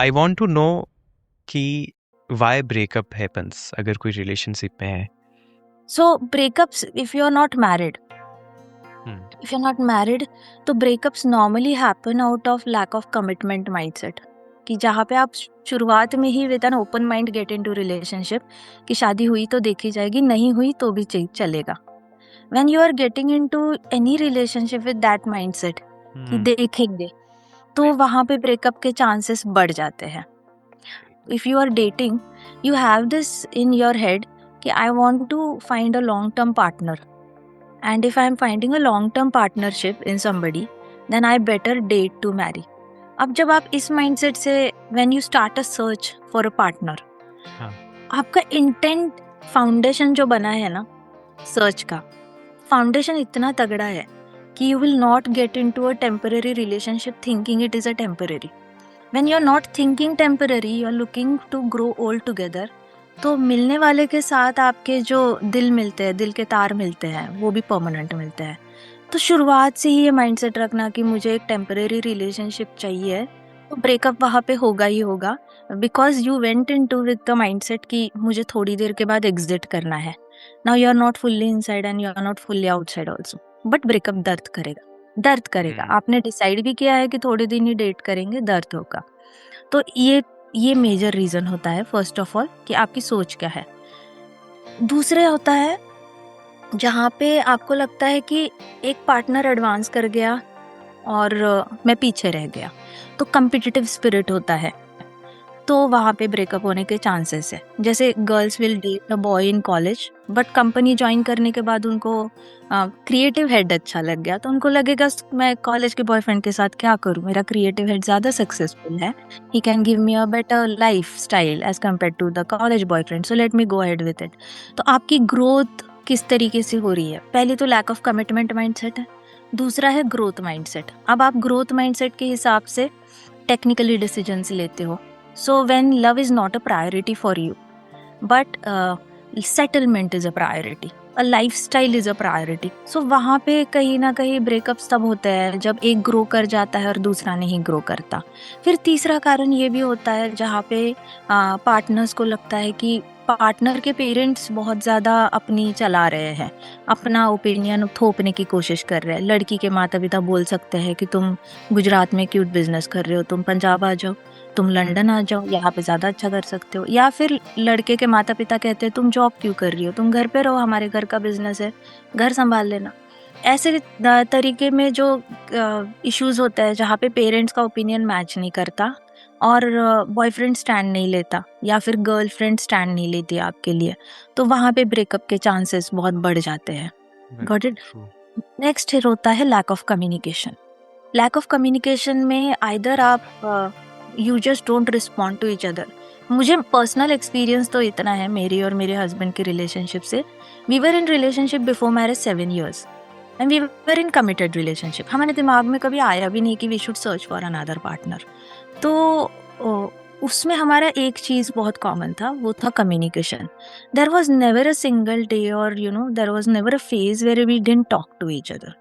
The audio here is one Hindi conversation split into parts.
आई वॉन्ट टू नो कि वाई ब्रेकअप हैपन्स अगर कोई रिलेशनशिप में है. So breakups, if you are not married, तो breakups normally happen out of lack of commitment mindset, कि जहाँ पे आप शुरुआत में ही with an open mind get into relationship, कि शादी हुई तो देखी जाएगी, नहीं हुई तो भी चलेगा. When you are getting into any relationship with that mindset कि देखेंगे, तो वहाँ पे ब्रेकअप के चांसेस बढ़ जाते हैं. If you are dating, you have this in your head कि I want to find a long term partner, and if I am finding a long term partnership in somebody, then I better date to marry. अब जब आप इस माइंडसेट से when you start a search for a partner, हाँ. आपका इंटेंट, फाउंडेशन जो बना है ना सर्च का, फाउंडेशन इतना तगड़ा है कि you will not get into a temporary relationship thinking it is a temporary. When you are not thinking temporary, you are looking to grow old together, तो मिलने वाले के साथ आपके जो दिल मिलते हैं, दिल के तार मिलते हैं, वो भी परमानेंट मिलते हैं. तो शुरुआत से ही ये माइंडसेट रखना कि मुझे एक टेम्पररी रिलेशनशिप चाहिए, तो ब्रेकअप वहाँ पे होगा ही होगा, because you went into with the mindset कि मुझे थोड़ी देर के बाद एग्जिट करना है. Now you are not fully inside and you are not fully outside also, but breakup दर्द करेगा, दर्द करेगा. आपने डिसाइड भी किया है कि थोड़े दिन ही डेट करेंगे, दर्द होगा. तो ये मेजर रीजन होता है फर्स्ट ऑफ ऑल कि आपकी सोच क्या है. दूसरे होता है जहाँ पे आपको लगता है कि एक पार्टनर एडवांस कर गया और मैं पीछे रह गया, तो कम्पिटिटिव स्पिरिट होता है, तो वहाँ पे ब्रेकअप होने के चांसेस है. जैसे girls will date a boy in college, but company join करने के बाद उनको क्रिएटिव हेड अच्छा लग गया, तो उनको लगेगा मैं कॉलेज के बॉयफ्रेंड के साथ क्या करूँ, मेरा क्रिएटिव हेड ज़्यादा सक्सेसफुल है, he can give me a better lifestyle as compare to the college boyfriend, so let me go ahead with it. तो आपकी ग्रोथ किस तरीके से हो रही है? पहले तो लैक ऑफ कमिटमेंट माइंडसेट है, दूसरा है ग्रोथ माइंडसेट. अब आप ग्रोथ माइंडसेट के हिसाब से टेक्निकली डिसीजंस लेते हो. So when love is not a priority for you, but settlement is a priority, a lifestyle is a priority, so वहाँ पे कहीं ना कहीं ब्रेकअप्स तब होते हैं जब एक ग्रो कर जाता है और दूसरा नहीं ग्रो करता. फिर तीसरा कारण ये भी होता है जहाँ पे पार्टनर्स को लगता है कि पार्टनर के पेरेंट्स बहुत ज़्यादा अपनी चला रहे हैं, अपना ओपिनियन थोपने की कोशिश कर रहे हैं. लड़की के माता पिता बोल सकते हैं कि तुम गुजरात में क्यूट बिजनेस कर रहे हो, तुम पंजाब आ जाओ, तुम लंदन आ जाओ, यहाँ पे ज़्यादा अच्छा कर सकते हो. या फिर लड़के के माता पिता कहते हैं तुम जॉब क्यों कर रही हो, तुम घर पे रहो, हमारे घर का बिजनेस है, घर संभाल लेना. ऐसे तरीके में जो इश्यूज होते हैं जहाँ पे पेरेंट्स का ओपिनियन मैच नहीं करता और बॉयफ्रेंड स्टैंड नहीं लेता या फिर गर्लफ्रेंड स्टैंड नहीं लेती आपके लिए, तो वहाँ पे ब्रेकअप के चांसेस बहुत बढ़ जाते हैं. Got it? नेक्स्ट होता है lack of communication. Lack of communication में आइदर आप you just don't respond to each other. मुझे पर्सनल एक्सपीरियंस तो इतना है मेरी और मेरे हस्बैंड की रिलेशनशिप से. We were in relationship before marriage 7 years and we were in committed relationship. हमारे दिमाग में कभी आया भी नहीं कि we should search for another partner. तो उसमें हमारा एक चीज़ बहुत कॉमन था, वो था communication. There was never a single day और there was never a phase where we didn't talk to each other.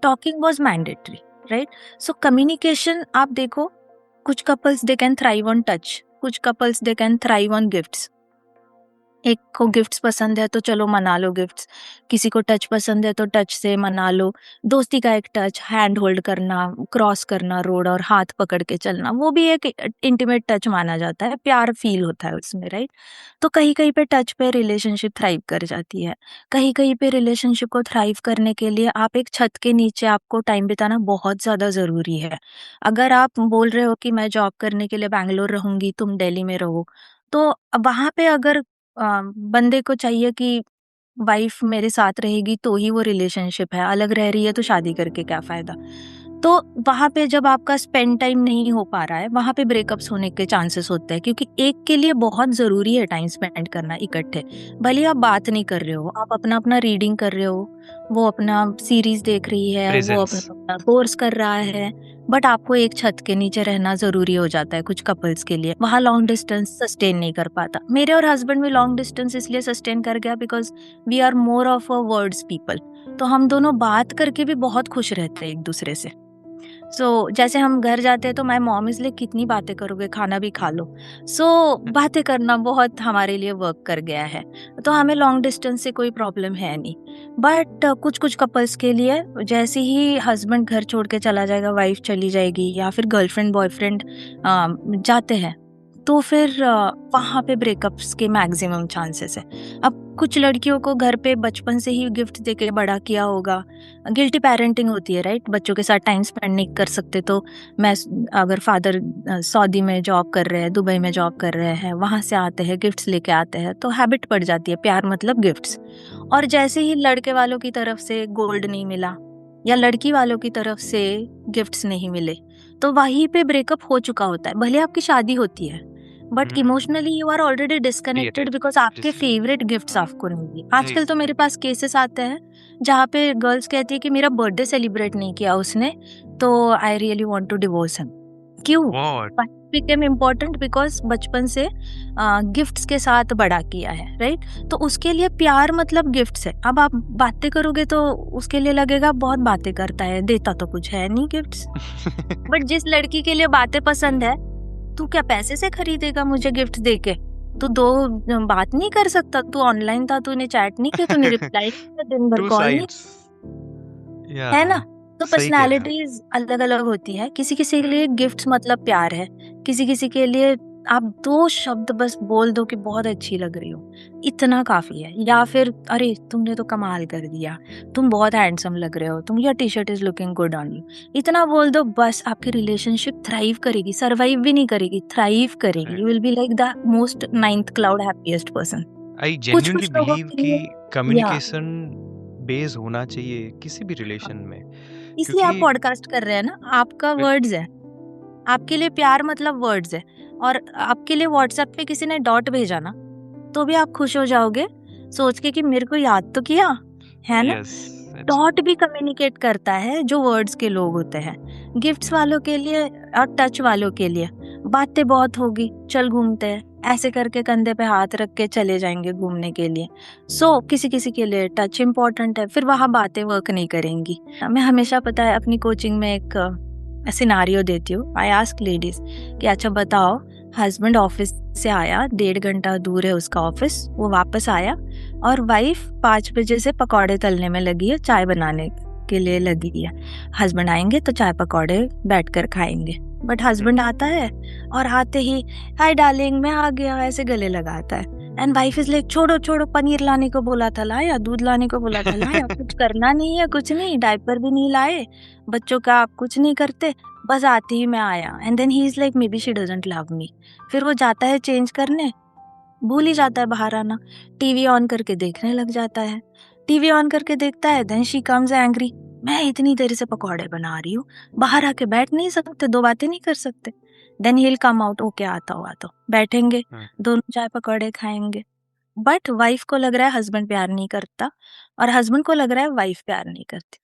Talking was mandatory, right? So communication आप देखो, कुछ couples they can thrive on touch, कुछ couples they can thrive on gifts. एक को गिफ्ट्स पसंद है तो चलो मना लो गिफ्ट्स, किसी को टच पसंद है तो टच से मना लो. दोस्ती का एक टच, हैंड होल्ड करना, क्रॉस करना रोड और हाथ पकड़ के चलना, वो भी एक इंटीमेट टच माना जाता है, प्यार फील होता है उसमें, राइट? तो कहीं कहीं पे टच पे रिलेशनशिप थ्राइव कर जाती है. कहीं कहीं पे रिलेशनशिप को थ्राइव करने के लिए आप एक छत के नीचे आपको टाइम बिताना बहुत ज़्यादा ज़रूरी है. अगर आप बोल रहे हो कि मैं जॉब करने के लिए बैंगलोर रहूंगी, तुम दिल्ली में रहो, तो वहाँ पे अगर बंदे को चाहिए कि वाइफ मेरे साथ रहेगी तो ही वो रिलेशनशिप है, अलग रह रही है तो शादी करके क्या फायदा. तो वहाँ पे जब आपका स्पेंड टाइम नहीं हो पा रहा है, वहाँ पे ब्रेकअप्स होने के चांसेस होते हैं, क्योंकि एक के लिए बहुत ज़रूरी है टाइम स्पेंड करना इकट्ठे. भले आप बात नहीं कर रहे हो, आप अपना अपना रीडिंग कर रहे हो, वो अपना सीरीज देख रही है, वो अपना कोर्स कर रहा है, बट आपको एक छत के नीचे रहना जरूरी हो जाता है कुछ कपल्स के लिए. वहाँ लॉन्ग डिस्टेंस सस्टेन नहीं कर पाता. मेरे और हस्बैंड में लॉन्ग डिस्टेंस इसलिए सस्टेन कर गया because we are more of a words people. तो हम दोनों बात करके भी बहुत खुश रहते हैं एक दूसरे से. जैसे हम घर जाते हैं तो माय मॉम इज लाइक कितनी बातें करोगे, खाना भी खा लो। बातें करना बहुत हमारे लिए वर्क कर गया है, तो हमें लॉन्ग डिस्टेंस से कोई प्रॉब्लम है नहीं। बट कुछ कुछ कपल्स के लिए जैसे ही हस्बैंड घर छोड़ के चला जाएगा, वाइफ चली जाएगी या फिर गर्लफ्रेंड बॉयफ्रेंड जाते हैं, तो फिर वहाँ पे ब्रेकअप्स के मैक्सिमम चांसेस है। अब कुछ लड़कियों को घर पे बचपन से ही गिफ्ट देके बड़ा किया होगा, गिल्टी पेरेंटिंग होती है राइट, बच्चों के साथ टाइम स्पेंड नहीं कर सकते, तो मैं अगर फादर सऊदी में जॉब कर रहे हैं, दुबई में जॉब कर रहे हैं, वहाँ से आते हैं गिफ्ट्स लेके आते हैं, तो हैबिट पड़ जाती है प्यार मतलब गिफ्ट्स। और जैसे ही लड़के वालों की तरफ से गोल्ड नहीं मिला या लड़की वालों की तरफ से गिफ्ट्स नहीं मिले, तो वहीं पे ब्रेकअप हो चुका होता है। भले आपकी शादी होती है but emotionally you are already disconnected because आपके फेवरेट गिफ्ट्स आपको नहीं मिले। आजकल तो मेरे पास केसेस आते हैं जहाँ पे गर्ल्स कहती है कि मेरा बर्थडे सेलिब्रेट नहीं किया उसने, तो I really want to divorce him. क्यों? बिकेम इम्पोर्टेंट बिकॉज बचपन से गिफ्ट्स के साथ बड़ा किया है राइट। तो उसके लिए प्यार मतलब गिफ्ट्स है। अब आप बातें करोगे तो उसके लिए लगेगा बहुत बातें करता है, देता तो कुछ है नहीं गिफ्ट्स। बट जिस लड़की के लिए बातें पसंद है, तू क्या पैसे से खरीदेगा मुझे गिफ्ट देके? तू दो बात नहीं कर सकता? तू ऑनलाइन था, तूने चैट नहीं किया, तूने रिप्लाई नहीं किया, दिन भर कॉल नहीं, है ना? तो पर्सनालिटीज अलग अलग होती है। किसी किसी के लिए गिफ्ट्स मतलब प्यार है, किसी किसी के लिए आप दो शब्द बस बोल दो कि बहुत अच्छी लग रही हो, इतना काफी है। या फिर अरे तुमने तो कमाल कर दिया, तुम बहुत हैंडसम लग रहे हो, तुम your T shirt is looking good on you, इतना बोल दो बस आपकी रिलेशनशिप थ्राइव करेगी, सर्वाइव भी नहीं करेगी, थ्राइव करेगी। You will be like the most ninth cloud happiest person. I genuinely believe कि कम्युनिकेशन बेस होना चाहिए किसी भी रिलेशन में। इसलिए आप पॉडकास्ट कर रहे हैं ना, आपका वर्ड्स है, आपके लिए प्यार मतलब वर्ड्स है। और आपके लिए व्हाट्सएप पे किसी ने डॉट भेजा ना, तो भी आप खुश हो जाओगे सोच के कि मेरे को याद तो किया है ना। डॉट भी कम्युनिकेट करता है जो वर्ड्स के लोग होते हैं। गिफ्ट्स वालों के लिए और टच वालों के लिए बातें बहुत होगी, चल घूमते हैं, ऐसे करके कंधे पे हाथ रख के चले जाएंगे घूमने के लिए। किसी किसी के लिए टच इम्पोर्टेंट है, फिर वहाँ बातें वर्क नहीं करेंगी। मैं हमेशा पता है अपनी कोचिंग में एक सिनारियो देती हूँ। आई आस्क लेडीज कि अच्छा बताओ, हस्बैंड ऑफिस से आया, 1.5 घंटा दूर है उसका ऑफिस, वो वापस आया और वाइफ 5 बजे से पकौड़े तलने में लगी है, चाय बनाने के लिए लगी है। हस्बैंड आएंगे तो चाय पकौड़े बैठकर खाएंगे। बट हस्बैंड आता है और आते ही हाय डार्लिंग मैं आ गया, ऐसे गले लगाता है। एंड वाइफ इज लाइक छोड़ो छोड़ो, पनीर लाने को बोला था लाया, दूध लाने को बोला था लाया, कुछ करना नहीं है, कुछ नहीं, डायपर भी नहीं लाए, बच्चों का आप कुछ नहीं करते, बस आते ही मैं आया। And then he is like maybe she doesn't love me. फिर वो जाता है चेंज करने, भूल ही जाता है बाहर आना, टीवी ऑन करके देखने लग जाता है। टीवी ऑन करके देखता है, देन शी कम्स एंग्री, मैं इतनी देर से पकौड़े बना रही हूँ, बाहर आके बैठ नहीं सकते, 2 बातें नहीं कर सकते? Then he will come out, okay आता हुआ तो बैठेंगे, दोनों चाय पकौड़े खाएंगे। बट वाइफ को लग रहा है हस्बैंड प्यार नहीं करता और हस्बैंड को लग रहा है वाइफ प्यार नहीं करती।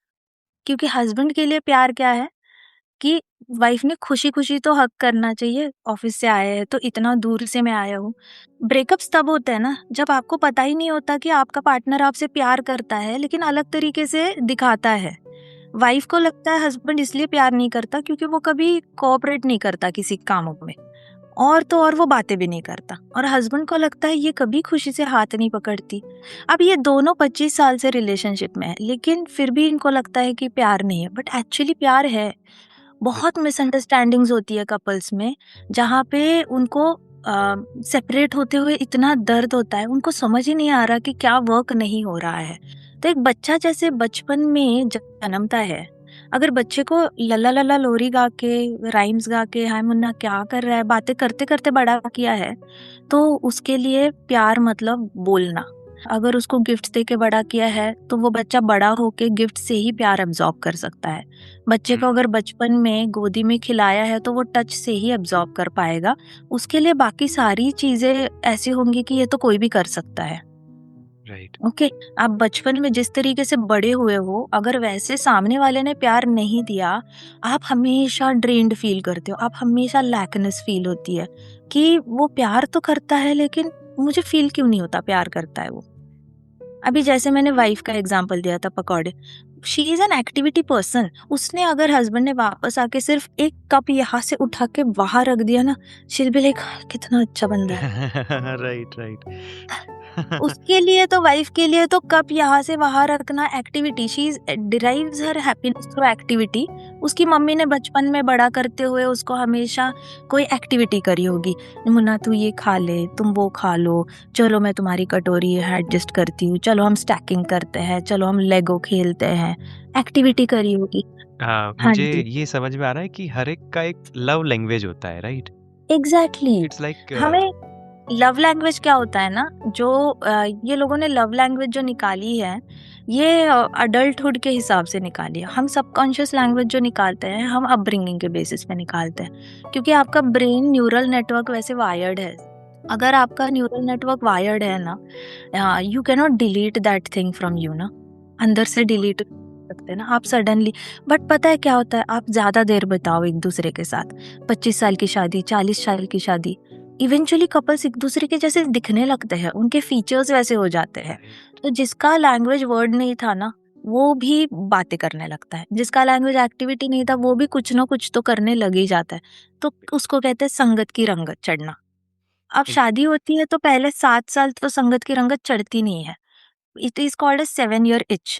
क्योंकि हस्बैंड के लिए प्यार क्या है कि वाइफ ने खुशी खुशी तो हक करना चाहिए, ऑफिस से आए हैं तो इतना दूर से मैं आया हूँ। ब्रेकअप्स तब होते हैं ना जब आपको पता ही नहीं होता कि आपका पार्टनर आपसे प्यार करता है लेकिन अलग तरीके से दिखाता है। वाइफ को लगता है हस्बैंड इसलिए प्यार नहीं करता क्योंकि वो कभी कोऑपरेट नहीं करता किसी कामों में, और तो और वो बातें भी नहीं करता, और हस्बैंड को लगता है ये कभी खुशी से हाथ नहीं पकड़ती। अब ये दोनों 25 साल से रिलेशनशिप में है लेकिन फिर भी इनको लगता है कि प्यार नहीं है, बट एक्चुअली प्यार है। बहुत मिसअंडरस्टैंडिंग्स होती है कपल्स में जहाँ पे उनको सेपरेट होते हुए इतना दर्द होता है, उनको समझ ही नहीं आ रहा कि क्या वर्क नहीं हो रहा है। तो एक बच्चा जैसे बचपन में जन्मता है, अगर बच्चे को लल्ला लल्ला लोरी गा के, राइम्स गा के, हाय मुन्ना क्या कर रहा है, बातें करते करते बड़ा किया है, तो उसके लिए प्यार मतलब बोलना। अगर उसको गिफ्ट दे के बड़ा किया है तो वो बच्चा बड़ा होके गिफ्ट से ही प्यार अब्सॉर्ब कर सकता है। बच्चे को अगर बचपन में गोदी में खिलाया है तो वो टच से ही अब्सॉर्ब कर पाएगा, उसके लिए बाकी सारी चीजें ऐसी होंगी कि ये तो कोई भी कर सकता है। ओके, आप बचपन में जिस तरीके से बड़े हुए हो, अगर वैसे सामने वाले ने प्यार नहीं दिया, आप हमेशा ड्रेन्ड फील करते हो, आप हमेशा लैकनेस फील होती है कि वो प्यार तो करता है लेकिन मुझे फील क्यों नहीं होता प्यार करता है वो। अभी जैसे मैंने वाइफ का एग्जांपल दिया था पकौड़े, she is an activity person. उसने अगर हस्बैंड ने वापस आके सिर्फ एक कप यहाँ से उठा के वहां रख दिया ना, शील बी लाइक कितना अच्छा बंदा है। Right right. उसके लिए तो, वाइफ के लिए तो कप यहाँ से वहां रखना activity, she derives her happiness through activity. उसकी मम्मी ने बचपन में बड़ा करते हुए उसको हमेशा कोई एक्टिविटी करी होगी, मुन्ना तू ये खा ले, तुम वो खा लो, चलो मैं तुम्हारी कटोरी एडजस्ट करती हूँ, चलो हम स्टैकिंग करते हैं, चलो हम लेगो खेलते हैं, एक्टिविटी करी होगी। हाँ मुझे जी, ये समझ में आ रहा है कि हर एक का एक लव लैंग्वेज होता है, राइट? एग्जैक्टली। इट्स लाइक हमें लव लैंग्वेज क्या होता है ना, जो ये लोगों ने लव लैंग्वेज जो निकाली है, ये अडल्टहुड के हिसाब से निकाली है। हम सबकॉन्शियस लैंग्वेज जो निकालते हैं, हम अपब्रिंगिंग के बेसिस पे निकालते हैं, क्योंकि आपका ब्रेन न्यूरल नेटवर्क वैसे वायर्ड है। अगर आपका न्यूरल नेटवर्क वायर्ड है ना, you can not delete that thing from you ना, अंदर से डिलीट सकते हैं ना आप सडनली। बट पता है क्या होता है, आप ज्यादा देर बिताओ एक दूसरे के साथ, 25 साल की शादी, 40 साल की शादी, इवेंचुअली कपल्स एक दूसरे के जैसे दिखने लगते हैं, उनके फीचर्स वैसे हो जाते हैं। तो जिसका लैंग्वेज वर्ड नहीं था ना, वो भी बातें करने लगता है, जिसका लैंग्वेज एक्टिविटी नहीं था, वो भी कुछ ना कुछ तो करने लग ही जाता है। तो उसको कहते हैं संगत की रंगत चढ़ना। अब शादी होती है तो पहले 7 साल तो संगत की रंगत चढ़ती नहीं है। It is called a 7 year itch।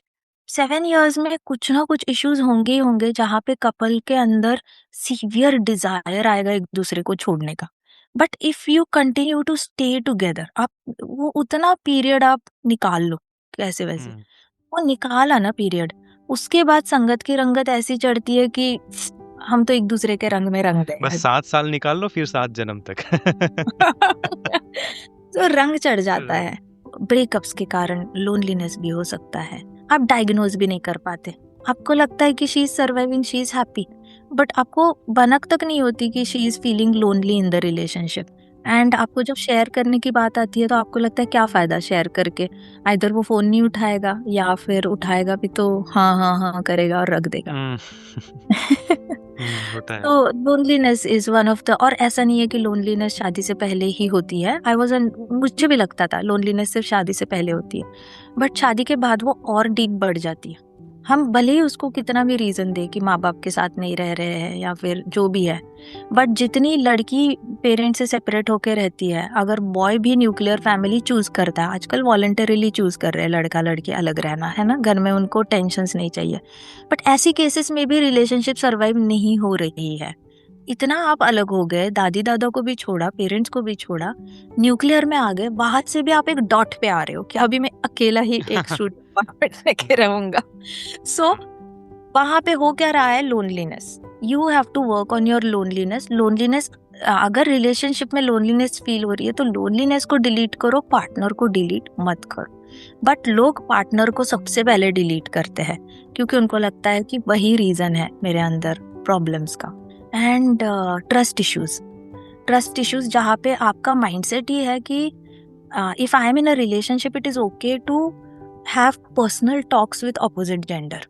7 years में कुछ ना कुछ इश्यूज होंगे ही होंगे, जहाँ पे कपल के अंदर सीवियर डिजायर आएगा एक दूसरे को छोड़ने का। But if you continue to stay together, आप वो उतना पीरियड आप निकाल लो कैसे वैसे, वो निकाला ना पीरियड, उसके बाद संगत की रंगत ऐसी चढ़ती है कि हम तो एक दूसरे के रंग में रंग बस गए। 7 साल निकाल लो, फिर 7 जन्म तक। तो रंग चढ़ जाता राइट। है। ब्रेकअप्स के कारण लोनलीनेस भी हो सकता है, आप डायग्नोज भी नहीं कर पाते। आपको लगता है कि she is surviving, she is happy, but आपको भनक तक नहीं होती कि she is feeling lonely in the relationship. And आपको जब शेयर करने की बात आती है तो आपको लगता है क्या फायदा शेयर करके, आइदर वो फोन नहीं उठाएगा, या फिर उठाएगा भी तो हाँ हाँ हाँ करेगा और रख देगा। हम्म। होता है। तो loneliness is one of the, और ऐसा नहीं है कि लोनलीनेस शादी से पहले ही होती है। मुझे भी लगता था लोनलीनेस सिर्फ शादी से पहले होती है, बट शादी के बाद वो और डीप बढ़ जाती है। हम भले ही उसको कितना भी रीजन दे कि माँ बाप के साथ नहीं रह रहे हैं या फिर जो भी है, बट जितनी लड़की पेरेंट्स से सेपरेट होकर रहती है, अगर बॉय भी न्यूक्लियर फैमिली चूज करता है, आजकल वॉलंटरीली चूज कर रहे हैं लड़का लड़की अलग रहना, है ना, घर में उनको टेंशन्स नहीं चाहिए, बट ऐसी केसेस में भी रिलेशनशिप सरवाइव नहीं हो रही है। इतना आप अलग हो गए, दादी दादा को भी छोड़ा, पेरेंट्स को भी छोड़ा, न्यूक्लियर में आ गए, बाहर से भी आप एक डॉट पे आ रहे हो कि अभी मैं अकेला ही एक स्टूडेंट अपार्टमेंट में के रहूंगा। सो वहां पे हो क्या रहा है, loneliness. You have to work on your loneliness. Loneliness, अगर रिलेशनशिप में लोनलीनेस फील हो रही है तो लोनलीनेस को डिलीट करो, पार्टनर को डिलीट मत करो। बट लोग पार्टनर को सबसे पहले डिलीट करते हैं, क्योंकि उनको लगता है कि वही रीजन है मेरे अंदर प्रॉब्लम्स का। एंड ट्रस्ट इश्यूज जहाँ पे आपका माइंडसेट ही है कि if I am in a relationship, it is okay to have personal talks with opposite gender.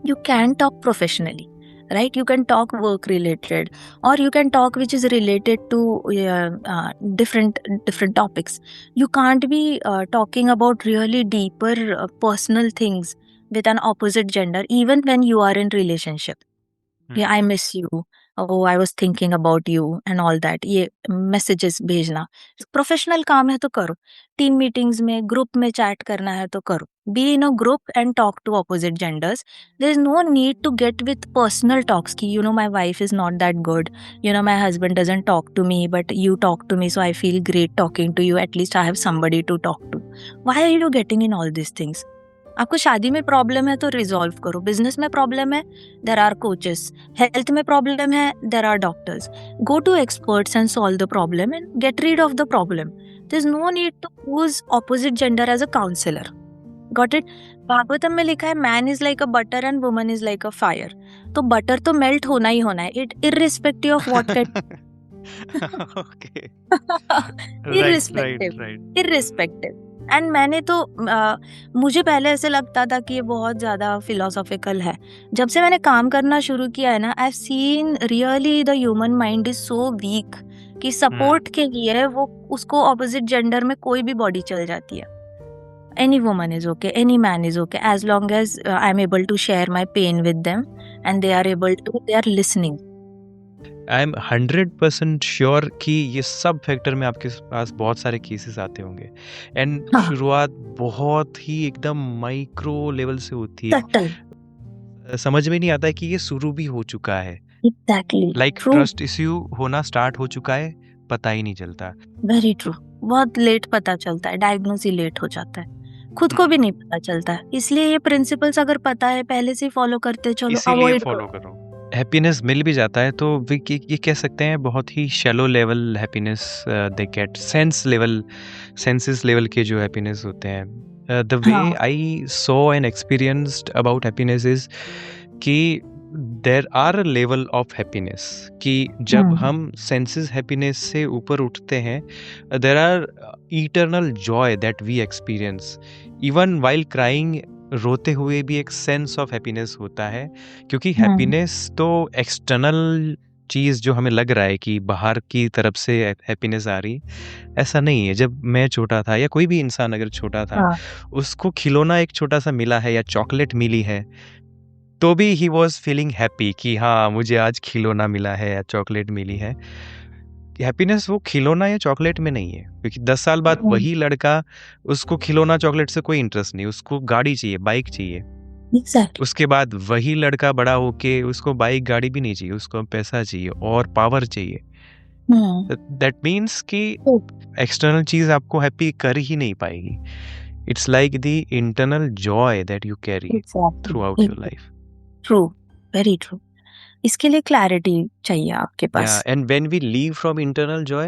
You can talk professionally, right? You can talk work related, or you can talk which is related to different topics. You can't be talking about really deeper personal things with an opposite gender, even when you are in relationship. Yeah, I miss you, oh I was thinking about you and all that, ये मैसेजेस भेजना प्रोफेशनल काम है तो करो, टीम मीटिंग्स में ग्रुप में चैट करना है तो करो, be in a group and talk to opposite genders. There is no need to get with personal talks कि you know my wife is not that good, you know my husband doesn't talk to me but you talk to me, so I feel great talking to you, at least I have somebody to talk to. Why are you getting in all this things? आपको शादी में प्रॉब्लम है तो रिजॉल्व करो, बिजनेस में प्रॉब्लम है, देयर आर कोचेस, हेल्थ में प्रॉब्लम है, there are doctors, go to experts and solve the problem and get rid of the problem. There is no need to use opposite gender as a counsellor. Got it? Bhagavatam में लिखा है man is like a butter and woman is like a fire. तो बटर तो मेल्ट होना ही होना है, it irrespective of what okay. Irrespective, irrespective. And मैंने तो मुझे पहले ऐसे लगता था कि ये बहुत ज्यादा फिलोसॉफिकल है, जब से मैंने काम करना शुरू किया है ना, I have seen really the human mind is so weak कि सपोर्ट के लिए वो उसको ऑपोजिट जेंडर में कोई भी बॉडी चल जाती है। any woman is okay, any man is okay, as long as I'm able to share my pain with them and they are listening. I am 100% sure कि ये सब फैक्टर में आपके पास बहुत सारे केसेस आते होंगे एंड हाँ, शुरुआत बहुत ही एकदम माइक्रो लेवल से होती है। subtle, समझ में नहीं आता है कि ये शुरू भी हो चुका है। exactly, like true, trust issue होना स्टार्ट हो चुका है, पता ही नहीं चलता। very true. बहुत लेट पता चलता है, डायग्नोस ही लेट हो जाता है, खुद को भी नहीं पता चलता है। इसलिए ये प्रिंसिपल्स अगर पता है पहले से फॉलो करते चलो, इसीलिए अवॉइड फॉलो करो। हैप्पीनेस मिल भी जाता है तो ये कह सकते हैं बहुत ही shallow level happiness they get. Senses level के जो हैप्पीनेस होते हैं, द वे हाँ, I saw and experienced about happiness is कि there are a level of happiness कि जब हम सेंसेस हैप्पीनेस से ऊपर उठते हैं, there are eternal joy that we experience even while crying. रोते हुए भी एक सेंस ऑफ हैप्पीनेस होता है, क्योंकि हैप्पीनेस तो एक्सटर्नल चीज़ जो हमें लग रहा है कि बाहर की तरफ से हैप्पीनेस आ रही, ऐसा नहीं है। जब मैं छोटा था या कोई भी इंसान अगर छोटा था, हाँ, उसको खिलौना एक छोटा सा मिला है या चॉकलेट मिली है, तो भी ही वॉज फीलिंग हैप्पी कि हाँ मुझे आज खिलौना मिला है या चॉकलेट मिली है। हैप्पीनेस वो खिलौना या चॉकलेट में नहीं है, क्योंकि 10 साल बाद वही लड़का, उसको खिलौना चॉकलेट से कोई इंटरेस्ट नहीं, उसको गाड़ी चाहिए, बाइक चाहिए। एग्जैक्टली, उसके बाद वही लड़का बड़ा होके उसको बाइक गाड़ी भी नहीं चाहिए, उसको पैसा चाहिए और पावर चाहिए। दैट मीन्स कि एक्सटर्नल चीज आपको हैप्पी कर ही नहीं पाएगी। It's like the internal Joy that you carry through out your life. True, very true. इसके लिए क्लैरिटी चाहिए आपके Yeah, pass. and when we leave from internal joy,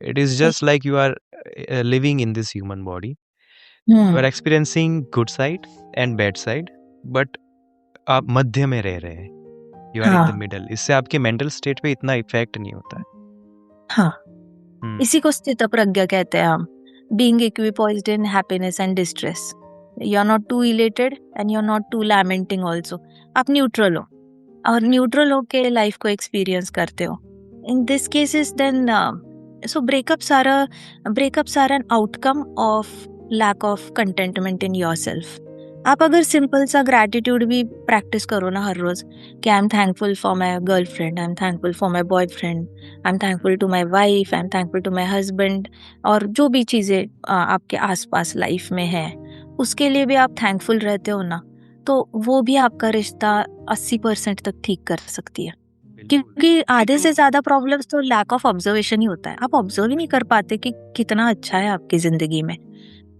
it is just like you are living in this human body. You are experiencing good side and bad side, but आप मध्य में रह रहे हैं। You are in the हाँ, middle. इससे आपके mental state पे इतना इफेक्ट नहीं होता है। हाँ, इसी को स्थित प्रज्ञा कहते हैं हम। Being equipoised in happiness and distress, you are not too elated and you are not too lamenting also. आप न्यूट्रल हो और न्यूट्रल होके लाइफ को एक्सपीरियंस करते हो। In this cases then so breakups are an outcome of lack of contentment in yourself. आप अगर सिंपल सा ग्रैटिट्यूड भी प्रैक्टिस करो ना हर रोज कि I am thankful for my girlfriend, I am thankful for my boyfriend, I am thankful to my wife, I am thankful to my husband, और जो भी चीज़ें आपके आसपास लाइफ में है उसके लिए भी आप थैंकफुल रहते हो ना, तो वो भी आपका रिश्ता 80% तक ठीक कर सकती है। क्योंकि आधे से ज्यादा प्रॉब्लम्स तो लैक ऑफ ऑब्जर्वेशन ही होता है। आप ऑब्जर्व ही नहीं कर पाते कि कितना अच्छा है आपकी जिंदगी में,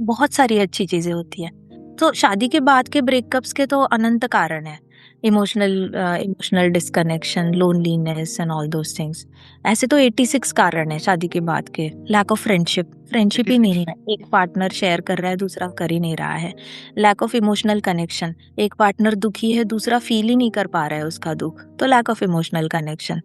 बहुत सारी अच्छी चीजें होती है। तो शादी के बाद के ब्रेकअप्स के तो अनंत कारण है। Emotional disconnection, loneliness and all those things. ऐसे तो 86 कारण है शादी के बाद के। लैक ऑफ फ्रेंडशिप ही नहीं है, एक पार्टनर शेयर कर रहा है, दूसरा कर ही नहीं रहा है। लैक ऑफ इमोशनल कनेक्शन, एक पार्टनर दुखी है, दूसरा फील ही नहीं कर पा रहा है उसका दुख, तो लैक ऑफ इमोशनल कनेक्शन।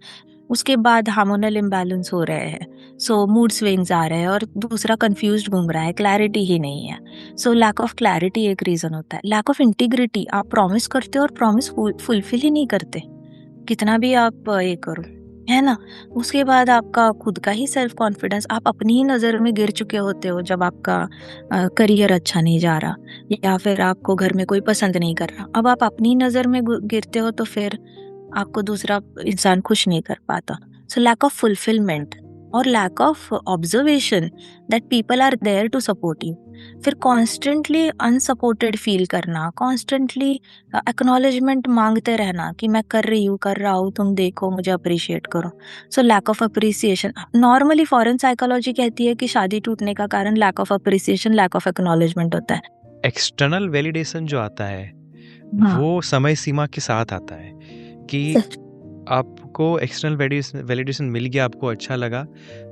उसके बाद हार्मोनल इम्बैलेंस हो रहे हैं, सो मूड स्विंग्स आ रहे हैं और दूसरा कंफ्यूज्ड घूम रहा है, क्लैरिटी ही नहीं है। सो लैक ऑफ क्लैरिटी एक रीजन होता है। लैक ऑफ इंटीग्रिटी, आप प्रॉमिस करते हो और प्रॉमिस फुलफिल ही नहीं करते, कितना भी आप ये करो, है ना। उसके बाद आपका खुद का ही सेल्फ कॉन्फिडेंस, आप अपनी ही नज़र में गिर चुके होते हो जब आपका करियर अच्छा नहीं जा रहा या फिर आपको घर में कोई पसंद नहीं कर रहा। अब आप अपनी नज़र में गिरते हो तो फिर आपको दूसरा इंसान खुश नहीं कर पाता। सो लैक ऑफ फुलफिलमेंट और lack of observation that people are there to support you. फिर कॉन्स्टेंटली अनसपोर्टेड फील करना, कॉन्स्टेंटली एक्नॉलेजमेंट मांगते रहना कि मैं कर रहा हूँ, तुम देखो, मुझे अप्रिशिएट करो। So lack of appreciation. Normally foreign psychology कहती है कि शादी टूटने का कारण lack of appreciation, lack of acknowledgement होता है। एक्सटर्नल वैलिडेशन जो आता है, हाँ, वो समय सीमा के साथ आता है कि सच। आपको एक्सटर्नल वैलिडेशन मिल गया, आपको अच्छा लगा,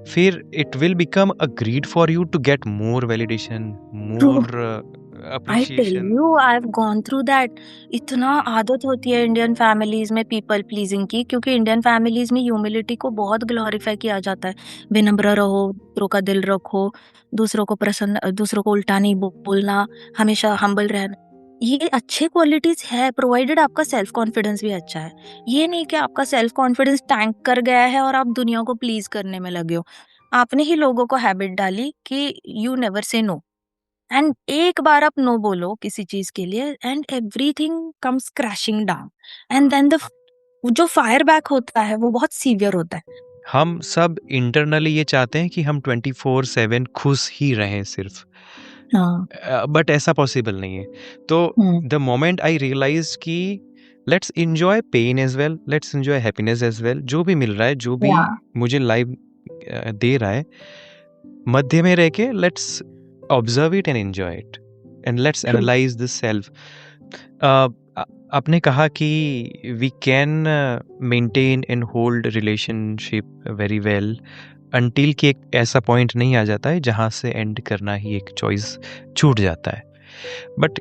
फिर it will become a greed for you to get more validation, more I tell appreciation. You, I have gone through that. इतना आदत होती है इंडियन फैमिलीज में पीपल प्लीजिंग की, क्योंकि इंडियन फैमिलीज में ह्यूमिलिटी को बहुत ग्लोरीफाई किया जाता है। विनम्र रहो, दूसरों का दिल रखो, दूसरों को उल्टा नहीं बोलना, हमेशा हम्बल रहना। ये अच्छे क्वालिटीज है प्रोवाइडेड आपका सेल्फ कॉन्फिडेंस भी अच्छा है। ये नहीं कि आपका सेल्फ कॉन्फिडेंस टैंक कर गया है और आप दुनिया को प्लीज करने में लगे हो। आपने ही लोगों को हैबिट डाली कि you never say no, and एक बार आप नो बोलो किसी चीज के लिए and everything comes crashing down, and then the जो फायर बैक होता है वो बहुत सीवियर होता है। हम सब इंटरनली ये चाहते हैं कि हम 24/7 खुश ही रहें सिर्फ, हाँ। बट ऐसा पॉसिबल नहीं है। तो द मोमेंट आई रियलाइज कि let's enjoy pain as well, let's enjoy happiness as well, जो भी मिल रहा है, जो भी या मुझे लाइफ दे रहा है, मध्य में रह के let's observe it and enjoy it and let's true. Analyse this self. आपने कहा कि we can maintain and hold relationship very well until कि एक ऐसा पॉइंट नहीं आ जाता है जहाँ से एंड करना ही एक चॉइस छूट जाता है। But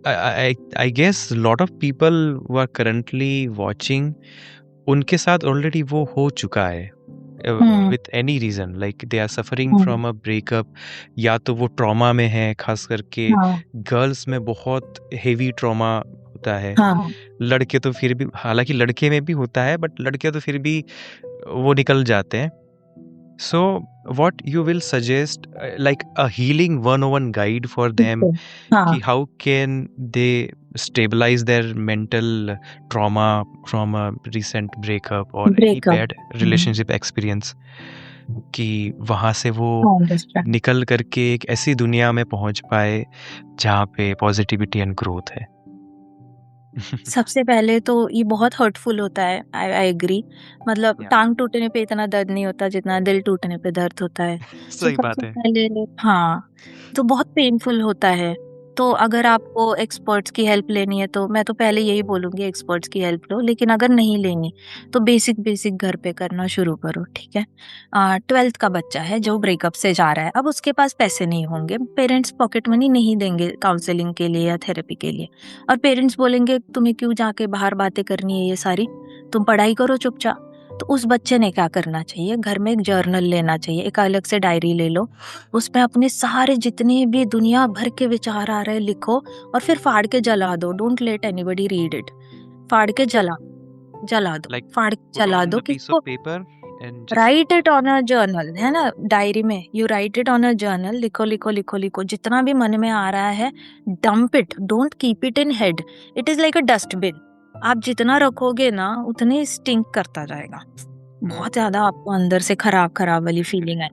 I guess lot of people who are currently watching, उनके साथ ऑलरेडी वो हो चुका है with any reason, like they are suffering from a breakup, या तो वो ट्रॉमा में है, खास करके गर्ल्स में बहुत हेवी ट्रॉमा होता है। लड़के तो फिर भी, हालांकि लड़के में भी होता है, बट लड़के तो फिर भी वो निकल जाते हैं। So, what you will suggest, like a healing 101 guide for them, कि how can they stabilize their mental trauma from a recent breakup or any bad relationship experience, कि वहाँ से वो निकल करके एक ऐसी दुनिया में पहुँच पाए जहाँ पे पॉजिटिविटी एंड ग्रोथ है। सबसे पहले तो ये बहुत हर्टफुल होता है, आई एग्री। मतलब Yeah. टांग टूटने पे इतना दर्द नहीं होता जितना दिल टूटने पे दर्द होता है। सही बात सबसे है। पहले हाँ, तो बहुत पेनफुल होता है। तो अगर आपको एक्सपर्ट्स की हेल्प लेनी है तो मैं तो पहले यही बोलूँगी, एक्सपर्ट्स की हेल्प लो। लेकिन अगर नहीं लेनी तो बेसिक घर पे करना शुरू करो, ठीक है। 12th का बच्चा है जो ब्रेकअप से जा रहा है, अब उसके पास पैसे नहीं होंगे, पेरेंट्स पॉकेट मनी नहीं देंगे काउंसलिंग के लिए या थेरेपी के लिए, और पेरेंट्स बोलेंगे तुम्हें क्यों जाके बाहर बातें करनी है ये सारी, तुम पढ़ाई करो चुपचाप। तो उस बच्चे ने क्या करना चाहिए, घर में एक जर्नल लेना चाहिए, एक अलग से डायरी ले लो, उसमें अपने सारे जितने भी दुनिया भर के विचार आ रहे लिखो, और फिर फाड़ के जला दो। Don't let anybody read it. फाड़ के जला दो, Like फाड़ के put जला on दो। a piece किसको? of paper and just right it on a journal, है ना, डायरी में you right it on a journal. लिखो लिखो लिखो लिखो, जितना भी मन में आ रहा है dump it, don't keep it in head. It is like a dustbin. आप जितना रखोगे ना उतने स्टिंक करता जाएगा, बहुत ज्यादा आपको अंदर से खराब वाली फीलिंग है।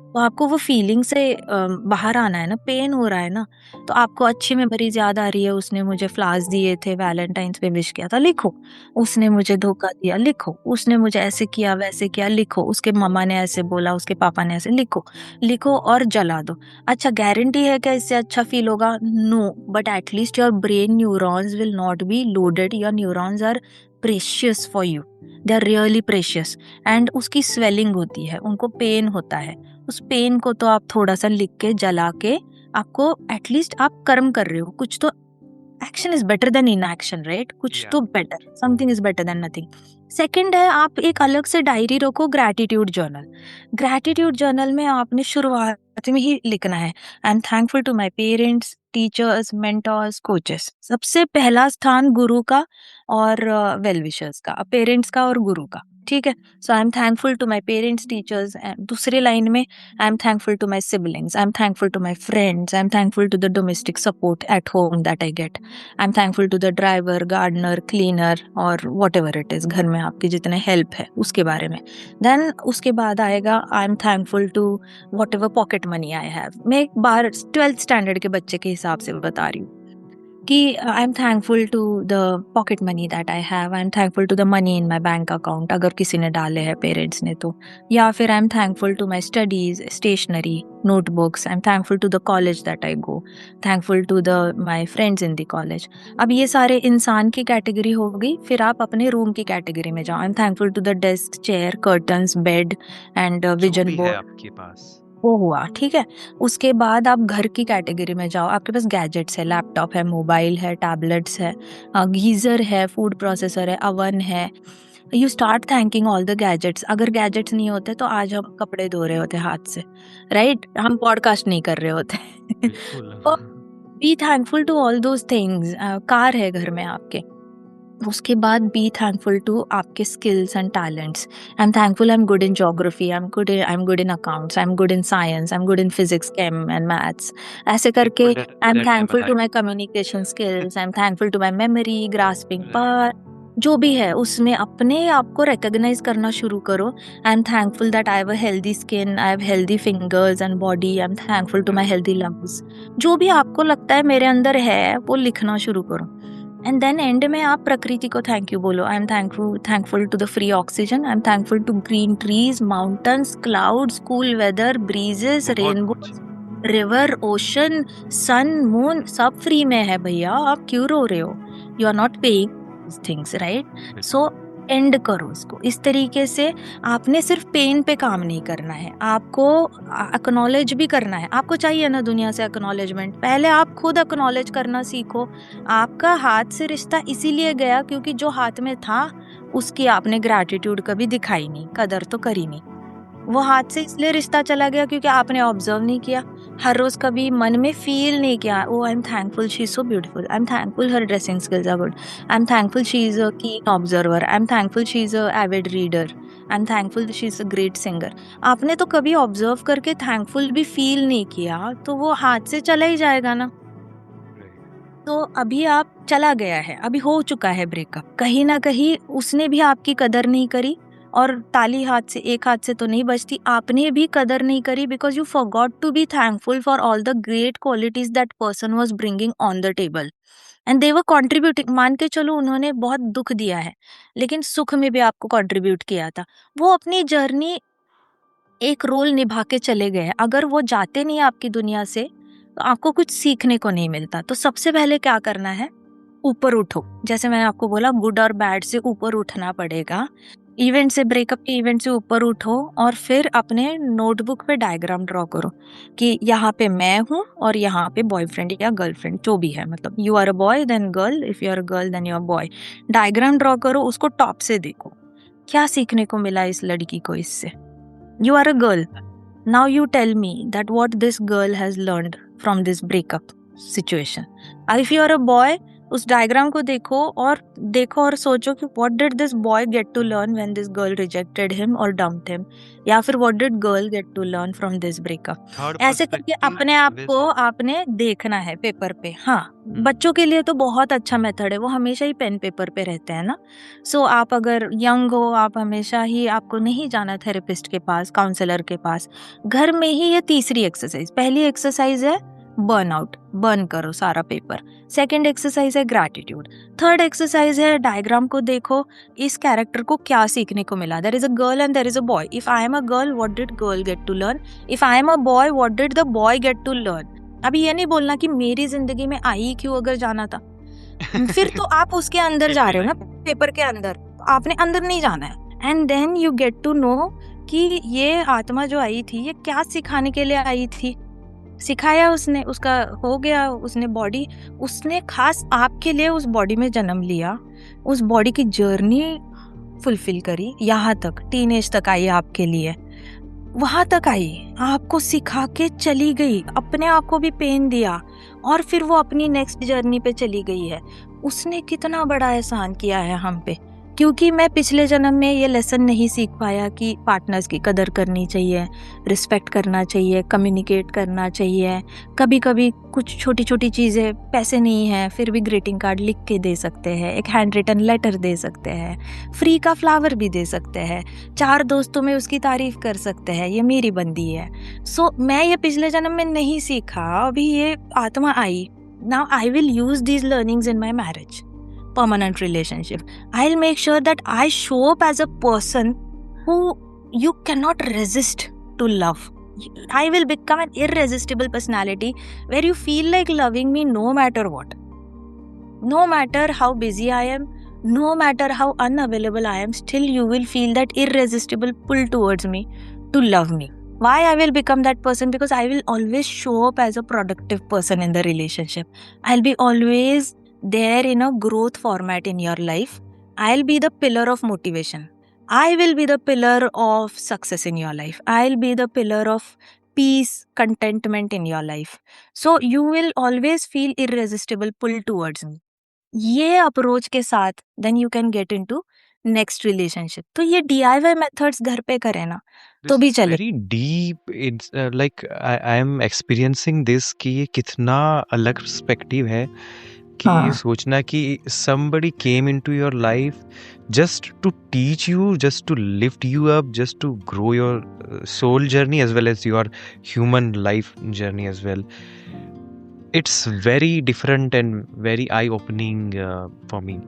तो आपको वो फीलिंग से बाहर आना है ना, पेन हो रहा है ना, तो आपको अच्छी मेमोरीज याद आ रही है, उसने मुझे फ्लावर्स दिए थे, वैलेंटाइंस पे विश किया था, लिखो। उसने मुझे धोखा दिया, लिखो। उसने मुझे ऐसे किया वैसे किया, लिखो। उसके मम्मा ने ऐसे बोला, उसके पापा ने ऐसे, लिखो और जला दो। अच्छा, गारंटी है क्या इससे अच्छा फील होगा? No, but at least your brain neurons will not be loaded. Your neurons are precious for you, they are really precious. And उसकी स्वेलिंग होती है, उनको पेन होता है। उस पेन को तो आप थोड़ा सा लिख के जला के, आपको एटलीस्ट आप कर्म कर रहे हो कुछ तो। Action is better than inaction, right? कुछ Yeah. तो better, something is better than nothing. Second है, आप एक अलग से डायरी रखो, ग्रैटिट्यूड जर्नल। ग्रैटिट्यूड जर्नल में आपने शुरुआत में ही लिखना है, I am thankful to my parents, teachers, mentors, coaches. सबसे पहला स्थान गुरु का और वेल विशर्स का, पेरेंट्स का और गुरु का, ठीक है। So I am thankful to my parents, teachers. दूसरी लाइन में I am thankful to my siblings, I am thankful to my friends, I am thankful to the domestic support at home that I get, I am thankful to the driver, gardener, cleaner और वॉट एवर इट इज, घर में आपकी जितने हेल्प है उसके बारे में। देन उसके बाद आएगा I am thankful to whatever pocket money I have. मैं एक बार 12th स्टैंडर्ड के बच्चे के हिसाब से बता रही हूँ कि I am thankful to the pocket money that I have, I am thankful to the money in my bank account, अगर किसी ने डाले हैं पेरेंट्स ने तो। या फिर I am thankful to my studies, stationery, notebooks, I am thankful to the college that I go, thankful to the my friends in the college. अब ये सारे इंसान की कैटेगरी हो गई। फिर आप अपने रूम की कैटेगरी में जाओ, I am thankful to the desk, chair, curtains, bed and जो विजन भी है बोर्ड। आपके पास। वो हुआ, ठीक है। उसके बाद आप घर की कैटेगरी में जाओ, आपके पास गैजेट्स है, लैपटॉप है, मोबाइल है, टैबलेट्स है, गीजर है, फूड प्रोसेसर है, अवन है। You start thanking all the gadgets. अगर गैजेट्स नहीं होते तो आज हम कपड़े धो रहे होते हाथ से, राइट? हम पॉडकास्ट नहीं कर रहे होते। बिल्कुल। तो be thankful to all those things. Car है घर में आपके, उसके बाद बी थैंकफुल टू आपके skills and talents. I am thankful I am good in geography, I am good in accounts, I am good in science, I am good in physics, chem and maths. ऐसे करके I am thankful to my communication skills, I am thankful to my memory, grasping power, जो भी है उसमें अपने आप को रिकॉग्नाइज करना शुरू करो। I am thankful that I have a healthy skin, I have healthy fingers and body, I am thankful to my healthy lungs. जो भी आपको लगता है मेरे अंदर है वो लिखना शुरू करो। एंड देन एंड में आप प्रकृति को थैंक यू बोलो। I am thankful to the free oxygen, I am thankful to green trees, mountains, clouds, cool weather, breezes, rainbow, river, ocean, sun, moon, सब फ्री में है भैया, आप क्यों रो रहे हो? You are not paying things, right? So end करो इसको इस तरीके से। आपने सिर्फ पेन पे काम नहीं करना है, आपको एक्नॉलेज भी करना है। आपको चाहिए ना दुनिया से एक्नॉलेजमेंट, पहले आप खुद एक्नॉलेज करना सीखो। आपका हाथ से रिश्ता इसीलिए गया क्योंकि जो हाथ में था उसकी आपने ग्रैटिट्यूड कभी दिखाई नहीं, कदर तो करी नहीं। वो हाथ से इसलिए रिश्ता चला गया क्योंकि आपने ऑब्जर्व नहीं किया, हर रोज कभी मन में फील नहीं किया, oh I am thankful she is so beautiful, I am thankful her dressing skills are good, I am thankful she is a keen observer, I am thankful she is a avid reader, I am thankful she is a great singer. आपने तो कभी ऑब्जर्व करके थैंकफुल भी फील नहीं किया, तो वो हाथ से चला ही जाएगा ना। तो अभी आप चला गया है, अभी हो चुका है ब्रेकअप, कहीं ना कहीं उसने भी आपकी कदर नहीं करी, और ताली हाथ से एक हाथ से तो नहीं बजती, आपने भी कदर नहीं करी because you forgot to be thankful for all the great qualities that person was bringing on the table and they were contributing. मान के चलो उन्होंने बहुत दुख दिया है लेकिन सुख में भी आपको कॉन्ट्रीब्यूट किया था। वो अपनी जर्नी एक रोल निभा के चले गए, अगर वो जाते नहीं आपकी दुनिया से तो आपको कुछ सीखने को नहीं मिलता। तो सबसे पहले क्या करना है, ऊपर उठो। जैसे मैंने आपको बोला गुड और बैड से ऊपर उठना पड़ेगा, इवेंट से, ब्रेकअप के इवेंट से ऊपर उठो और फिर अपने नोटबुक पे डायग्राम ड्रॉ करो कि यहाँ पे मैं हूँ और यहाँ पे बॉयफ्रेंड या गर्लफ्रेंड जो भी है, मतलब you are a boy then girl, if you are a girl then you are boy. Diagram draw करो, उसको टॉप से देखो क्या सीखने को मिला इस लड़की को इससे। You are a girl. Now you tell me that what this girl has learned from this breakup situation. If you are a boy, उस डायग्राम को देखो और सोचो कि what did this boy get to learn when this girl rejected him or dumped him, या फिर what did girl get to learn from this breakup. ऐसे करके अपने आप को आपने देखना है पेपर पे। हाँ, बच्चों के लिए तो बहुत अच्छा मेथड है, वो हमेशा ही पेन पेपर पे रहते हैं ना। सो आप अगर यंग हो, आप हमेशा ही, आपको नहीं जाना थेरेपिस्ट के पास, काउंसलर के पास, घर में ही ये तीसरी एक्सरसाइज। पहली एक्सरसाइज है बर्न आउट, बर्न करो सारा पेपर। सेकेंड एक्सरसाइज है ग्रैटिट्यूड। थर्ड एक्सरसाइज है डायग्राम को देखो, इस कैरेक्टर को क्या सीखने को मिला। There is a girl and there is a boy. If I am a girl what did girl get to learn, if I am a boy what did the boy get to learn. अभी ये नहीं बोलना कि मेरी जिंदगी में आई क्यों अगर जाना था, फिर तो आप उसके अंदर जा रहे हो ना, पेपर के अंदर, आपने अंदर नहीं जाना है। And then you get to know कि ये आत्मा जो आई थी ये क्या सिखाने के लिए आई थी। सिखाया उसने, उसका हो गया, उसने बॉडी, उसने खास आपके लिए उस बॉडी में जन्म लिया, उस बॉडी की जर्नी फुलफिल करी, यहाँ तक टीनेज तक आई आपके लिए, वहां तक आई, आपको सिखा के चली गई, अपने आप को भी पेन दिया और फिर वो अपनी नेक्स्ट जर्नी पे चली गई है। उसने कितना बड़ा एहसान किया है हम पे, क्योंकि मैं पिछले जन्म में ये लेसन नहीं सीख पाया कि पार्टनर्स की कदर करनी चाहिए, रिस्पेक्ट करना चाहिए, कम्युनिकेट करना चाहिए। कभी कभी कुछ छोटी छोटी चीज़ें, पैसे नहीं है फिर भी ग्रीटिंग कार्ड लिख के दे सकते हैं, एक हैंड रिटन लेटर दे सकते हैं, फ्री का फ्लावर भी दे सकते हैं, 4 दोस्तों में उसकी तारीफ कर सकते हैं, ये मेरी बंदी है। सो मैं ये पिछले जन्म में नहीं सीखा, अभी ये आत्मा आई। Now I will use these learnings in my marriage, permanent relationship. I'll make sure that I show up as a person who you cannot resist to love. I will become an irresistible personality where you feel like loving me no matter what. No matter how busy I am, no matter how unavailable I am, still you will feel that irresistible pull towards me to love me. Why I will become that person? Because I will always show up as a productive person in the relationship. I'll be always there in a growth format in your life. I'll be the pillar of motivation. I will be the pillar of success in your life. I'll be the pillar of peace, contentment in your life. So you will always feel irresistible pull towards me. ये अप्रोच के साथ then you can get into next relationship. तो ये DIY मेथड्स घर पे करें ना तो दिस भी इज चले। Very deep, it's like I am experiencing this कि ये कितना अलग पर्सपेक्टिव है कि ये हाँ सोचना कि somebody came into your life just to teach you, just to lift you up, just to grow your soul journey as well as your human life journey as well. It's very different and very eye opening for me.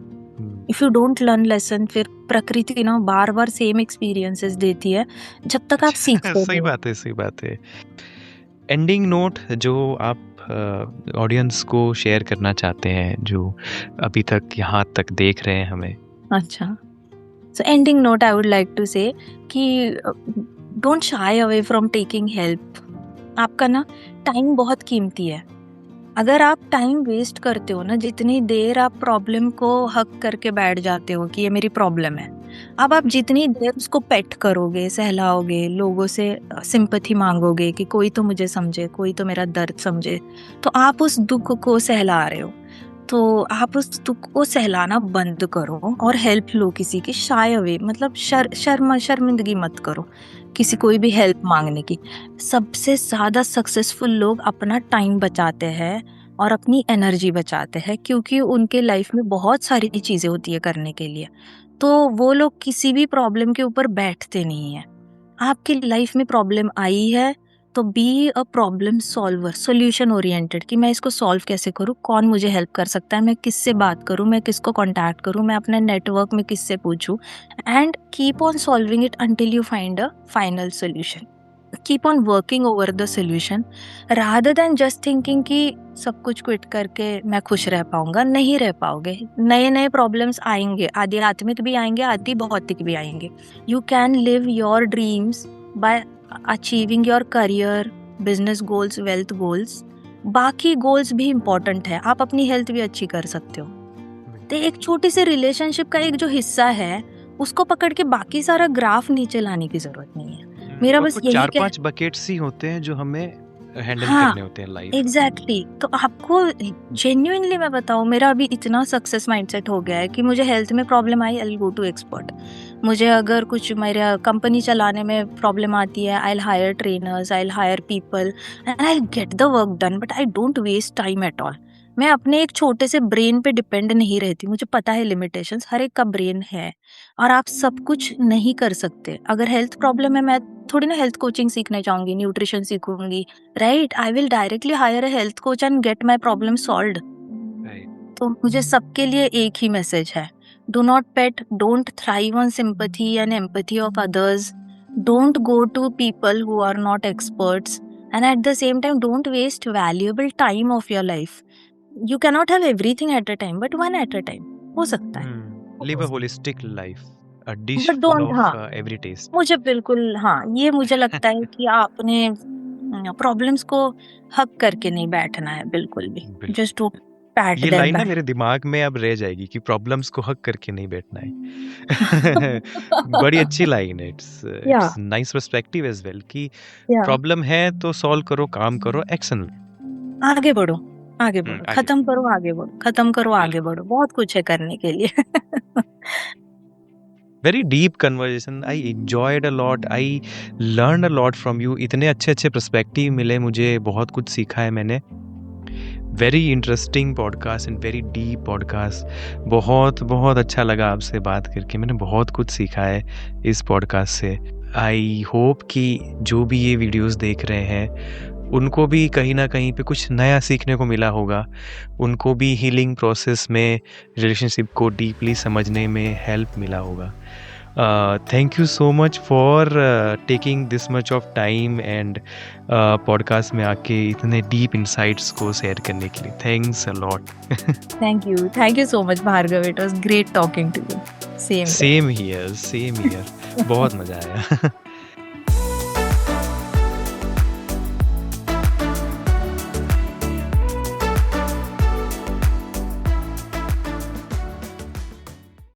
If you don't learn lesson, फिर प्रकृति ना बार बार सेम एक्सपीरियंसेस देती है जब तक आप सीखते सही हो। बात है, सही बात है। एंडिंग नोट जो आप ऑडियंस को शेयर करना चाहते हैं, जो अभी तक यहाँ तक देख रहे हैं हमें। अच्छा, so ending note I would like to say कि don't shy away from taking help. आपका ना टाइम बहुत कीमती है। अगर आप टाइम वेस्ट करते हो ना, जितनी देर आप प्रॉब्लम को हक करके बैठ जाते हो कि ये मेरी प्रॉब्लम है, अब आप जितनी देर उसको पेट करोगे, सहलाओगे, लोगों से सिंपैथी मांगोगे कि कोई तो मुझे समझे, कोई तो मेरा दर्द समझे, तो आप उस दुख को सहला रहे हो। तो आप उस दुख को सहलाना बंद करो और हेल्प लो किसी की। शाय अवे मतलब शर्मिंदगी मत करो किसी कोई भी हेल्प मांगने की। सबसे ज़्यादा सक्सेसफुल लोग अपना टाइम बचाते हैं और अपनी एनर्जी बचाते हैं, क्योंकि उनके लाइफ में बहुत सारी चीज़ें होती है करने के लिए। तो वो लोग किसी भी प्रॉब्लम के ऊपर बैठते नहीं हैं। आपकी लाइफ में प्रॉब्लम आई है तो be a problem solver, solution oriented, कि मैं इसको सॉल्व कैसे करूँ, कौन मुझे हेल्प कर सकता है, मैं किससे बात करूँ, मैं किसको कांटेक्ट करूँ, मैं अपने नेटवर्क में किससे पूछूँ, and keep on solving it until you find a final solution. Keep on working over the solution rather than just thinking कि सब कुछ क्विट करके मैं खुश रह पाऊंगा। नहीं रह पाओगे। नए नए प्रॉब्लम्स आएंगे, आध्यात्मिक भी आएंगे, आदि भौतिक भी आएंगे। You can live your dreams bye achieving your career, business goals, wealth goals. बाकी गोल्स भी इम्पोर्टेंट है, आप अपनी हेल्थ भी अच्छी कर सकते हो। तो एक छोटी सी रिलेशनशिप का एक जो हिस्सा है उसको पकड़ के बाकी सारा ग्राफ नीचे लाने की जरूरत नहीं है। मेरा और बस कुछ यही 4-5 बकेट्स ही होते हैं जो हमें हैंडल हाँ करने होते हैं लाइफ। एग्जैक्टली तो आपको जेन्युइनली मैं बताऊँ, मेरा अभी इतना सक्सेस माइंडसेट हो गया है कि मुझे हेल्थ में प्रॉब्लम आई, आई गो टू एक्सपर्ट। मुझे अगर कुछ मेरा कंपनी चलाने में प्रॉब्लम आती है, I hire trainers, I hire people and I get the work done, but I don't waste time at all. मैं अपने एक छोटे से ब्रेन पे डिपेंड नहीं रहती। मुझे पता है लिमिटेशंस, हर एक का ब्रेन है और आप सब कुछ नहीं कर सकते। अगर हेल्थ प्रॉब्लम है, मैं थोड़ी ना हेल्थ कोचिंग सीखने जाऊंगी, न्यूट्रिशन सीखूंगी, right? I will directly hire a health coach and get my problem solved. तो मुझे सबके लिए एक ही मैसेज है, do not pet, don't thrive on sympathy and empathy of others, don't go to people who are not experts, and at the same time don't waste valuable time of your life. You cannot have everything at a time, but one at a time हो सकता है। Live a holistic life, a dish but full don't, हाँ, ऑफ एवरी टेस्ट। मुझे बिल्कुल, हाँ, ये मुझे लगता है कि आपने प्रॉब्लम्स को हक करके नहीं बैठना है बिल्कुल भी। बिल्कुल। जस्ट टू पैट ये देम लाइन ना बैक। मेरे दिमाग में अब रह जाएगी कि प्रॉब्लम्स को हक करके नहीं बैठना है। बड़ी अच्छी लाइन है। या it's nice perspective as well कि या प्रॉब्लम है तो सॉल्व करो, काम करो, एक्शन में। आगे बढ़ो, आगे बढ़ो, आगे खत्म करो, आगे बढ़ो, खत्म करो, आगे बिल्कुल। बढ़ो, बहुत कुछ है करने के लिए। Very deep conversation, I enjoyed a lot, I learn a lot from you. इतने अच्छे अच्छे पर्सपेक्टिव मिले मुझे, बहुत कुछ सीखा है मैंने। Very interesting podcast and very deep podcast. बहुत बहुत अच्छा लगा आपसे बात करके, मैंने बहुत कुछ सीखा है इस पॉडकास्ट से। आई होप कि जो भी ये वीडियोस देख रहे हैं उनको भी कहीं ना कहीं पे कुछ नया सीखने को मिला होगा, उनको भी हीलिंग प्रोसेस में रिलेशनशिप को डीपली समझने में हेल्प मिला होगा। Thank you so much for taking this much of time and podcast में आके इतने डीप इंसाइट्स को शेयर करने के लिए। Thanks a lot. Thank you so much Bhargav, it was great talking to you. Same same here, same here. बहुत मजा आया।